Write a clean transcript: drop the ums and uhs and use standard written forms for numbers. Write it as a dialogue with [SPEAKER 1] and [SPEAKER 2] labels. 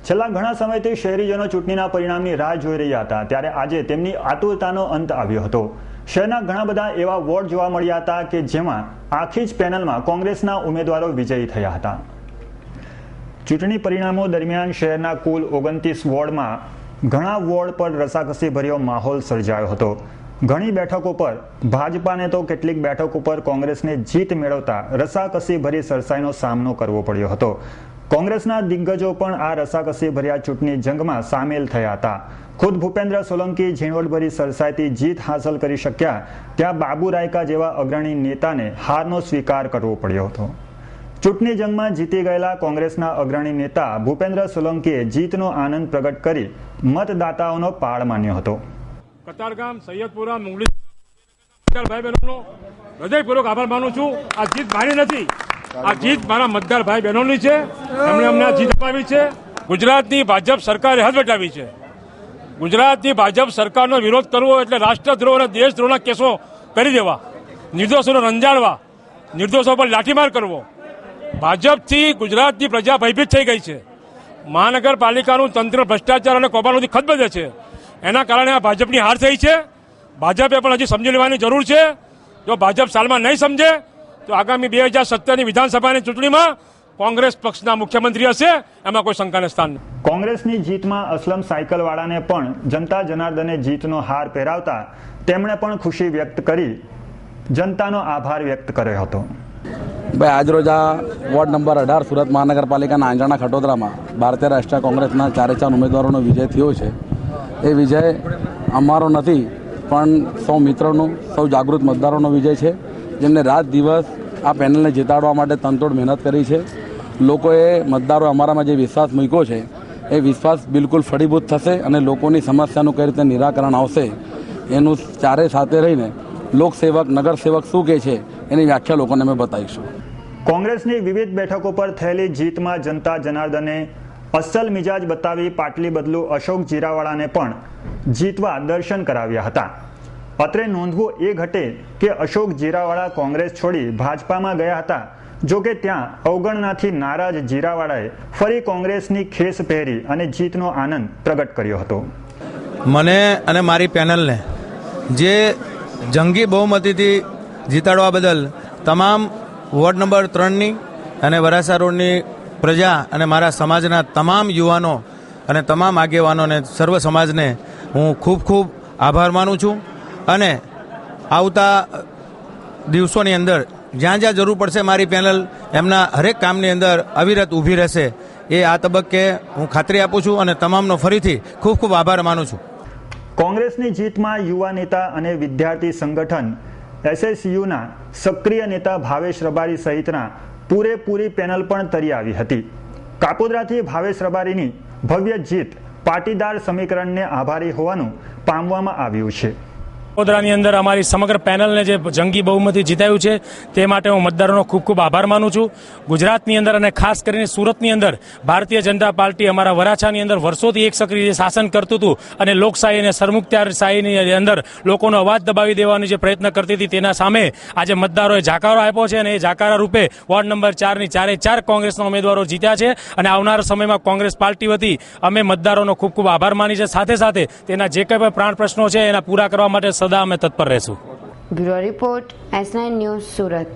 [SPEAKER 1] છેલ્લા ઘણા સમયથી શહેરીજનો ચૂંટણીના પરિણામની રાહ જોઈ રહ્યા હતા, ત્યારે આજે તેમની આતુરતાનો અંત આવ્યો હતો। શહેરના ઘણા બધા એવા વોર્ડ જોવા મળ્યા હતા કે જેમાં આખી જ પેનલમાં કોંગ્રેસના ઉમેદવારો વિજયી થયા હતા। ચૂંટણી પરિણામો દરમિયાન શહેરના કુલ 29 વોર્ડમાં ઘણા વોર્ડ પર રસાકસી ભર્યો માહોલ સર્જાયો હતો। ઘણી બેઠકો પર ભાજપાને તો કેટલીક બેઠકો પર કોંગ્રેસને જીત મેળવતા રસાકસી ભરી સરસાઈનો સામનો કરવો પડ્યો હતો। કોંગ્રેસના દિગ્ગજો પણ આ રસાકસી ભર્યા ચૂંટણી જંગમાં સામેલ થયા હતા। ખુદ ભૂપેન્દ્ર સોલંકી ઝીણવટભરી સરસાઈથી જીત હાંસલ કરી શક્યા, ત્યાં બાબુ રાયકા જેવા અગ્રણી નેતાને હારનો સ્વીકાર કરવો પડ્યો હતો। ચૂંટણી જંગમાં જીતી ગયેલા કોંગ્રેસના અગ્રણી નેતા ભૂપેન્દ્ર સોલંકીએ જીતનો આનંદ પ્રગટ કરી મતદાતાઓનો પાળ માન્યો હતો।
[SPEAKER 2] કતારગામ, સૈયદપુરા, મુંગલી ભાઈ બહેનોનો હૃદયપૂર્વક આભાર માનું છું। આ જીત મારી નથી, આ જીત મારા મતદાર ભાઈ બહેનોની છે। એમણે અમને આ જીત અપાવી છે। ગુજરાતની ભાજપ સરકારે હદ વટાવી છે। ગુજરાતની ભાજપ સરકારનો વિરોધ કરવો એટલે રાષ્ટ્રદ્રોહ અને દેશદ્રોહના કેસો કરી દેવા, નિર્દોષોને રંજાડવા, નિર્દોષો પર લાઠીમાર કરવો। ભાજપથી ગુજરાતની પ્રજા ભયભીત થઈ ગઈ છે। મહાનગરપાલિકાનું તંત્ર ભ્રષ્ટાચાર અને કૌભાંડોથી ખદબદે છે। એના કારણે આ ભાજપની હાર થઈ છે। ભાજપે પણ હજી સમજી લેવાની જરૂર છે। જો ભાજપ સાલમાં નહીં સમજે તો આગામી 2017ની વિધાનસભાની ચૂંટણીમાં કોંગ્રેસ પક્ષના મુખ્યમંત્રી હશે, એમાં કોઈ શંકાને સ્થાન નથી।
[SPEAKER 1] કોંગ્રેસની જીતમાં અસલમ સાયકલવાળાને પણ જનતા જનાર્દને જીતનો હાર પહેરાવતા તેમણે પણ ખુશી વ્યક્ત કરી જનતાનો આભાર વ્યક્ત કર્યો હતો।
[SPEAKER 3] ભાઈ આજરોજ આ વોર્ડ નંબર 18 સુરત મહાનગરપાલિકાના આંજાણા ખટોદરામાં ભારતીય રાષ્ટ્રીય કોંગ્રેસના 4 ઉમેદવારોનો વિજય થયો છે। એ વિજય અમારો નથી, પણ સૌ મિત્રોનો, સૌ જાગૃત મતદારોનો વિજય છે, જેમને રાત દિવસ આ પેનલને જીતાડવા માટે તનતોડ મહેનત કરી છે। લોકોએ મતદારો અમારામાં જે વિશ્વાસ મૂક્યો છે એ વિશ્વાસ બિલકુલ ફળીભૂત થશે અને લોકોની સમસ્યાનું કઈ રીતે નિરાકરણ આવશે એનું ચારે સાથે રહીને લોકસેવક, નગરસેવક શું કહે છે એની વ્યાખ્યા લોકોને અમે બતાવીશું।
[SPEAKER 1] કોંગ્રેસની વિવિધ બેઠકો પર થયેલી જીતમાં જનતા જનાર્દને અસલ મિજાજ બતાવી પાટલી બદલુ અશોક જીરાવાળાને પણ જીતવા દર્શન કરાવ્યા હતા। અત્રે નોંધવું એ ઘટે કે અશોક જીરાવાળા કોંગ્રેસ છોડી ભાજપામાં ગયા હતા। જો કે ત્યાં અવગણનાથી નારાજ જીરાવાળાએ ફરી કોંગ્રેસની ખેસ પહેરી અને જીતનો આનંદ પ્રગટ કર્યો હતો।
[SPEAKER 4] મને અને મારી પેનલને જે જંગી બહુમતીથી જીતાડવા બદલ તમામ વોર્ડ નંબર 3ની અને વરાસા રોડની પ્રજા અને મારા સમાજના તમામ યુવાનો અને તમામ આગેવાનોને, સર્વ સમાજને હું ખૂબ ખૂબ આભાર માનું છું। અને આવતા દિવસોની અંદર જ્યાં જ્યાં જરૂર પડશે મારી પેનલ એમના હરેક કામની અંદર અવિરત ઊભી રહેશે, એ આ તબક્કે હું ખાતરી આપું છું અને તમામનો ફરીથી ખૂબ ખૂબ આભાર માનું છું।
[SPEAKER 1] કોંગ્રેસની જીતમાં યુવા નેતા અને વિદ્યાર્થી સંગઠન SSUના સક્રિય નેતા ભાવેશ રબારી સહિતના પૂરેપૂરી પેનલ પણ તરી આવી હતી। કાપોદ્રાથી ભાવેશ રબારીની ભવ્ય જીત પાટીદાર સમીકરણને આભારી હોવાનું પામવામાં આવ્યું છે।
[SPEAKER 2] કાપોદ્રાની અંદર અમારી સમગ્ર પેનલને જે જંગી બહુમતી જીતાયું છે તે માટે હું મતદારોનો ખૂબ ખૂબ આભાર માનું છું। ગુજરાતની અંદર અને ખાસ કરીને સુરતની અંદર ભારતીય જનતા પાર્ટી અમારા વરાછાની અંદર વર્ષોથી એક સક્રિય શાસન કરતું હતું અને લોકશાહી અને સરમુખત્યારશાહીની અંદર લોકોનો અવાજ દબાવી દેવાનો જે પ્રયત્ન કરતી હતી, તેના સામે આજે મતદારોએ જાકારો આપ્યો છે અને એ જાકારા રૂપે વોર્ડ નંબર 4ની 4 કોંગ્રેસના ઉમેદવારો જીત્યા છે અને આવનારા સમયમાં કોંગ્રેસ પાર્ટી વતી અમે મતદારોનો ખૂબ ખૂબ આભાર માની છે। સાથે સાથે તેના જે કંઈ પણ પ્રાણ પ્રશ્નો છે એના પૂરા કરવા માટે સદા અમે તત્પર રહેશું।
[SPEAKER 5] Bureau report S9 news Surat.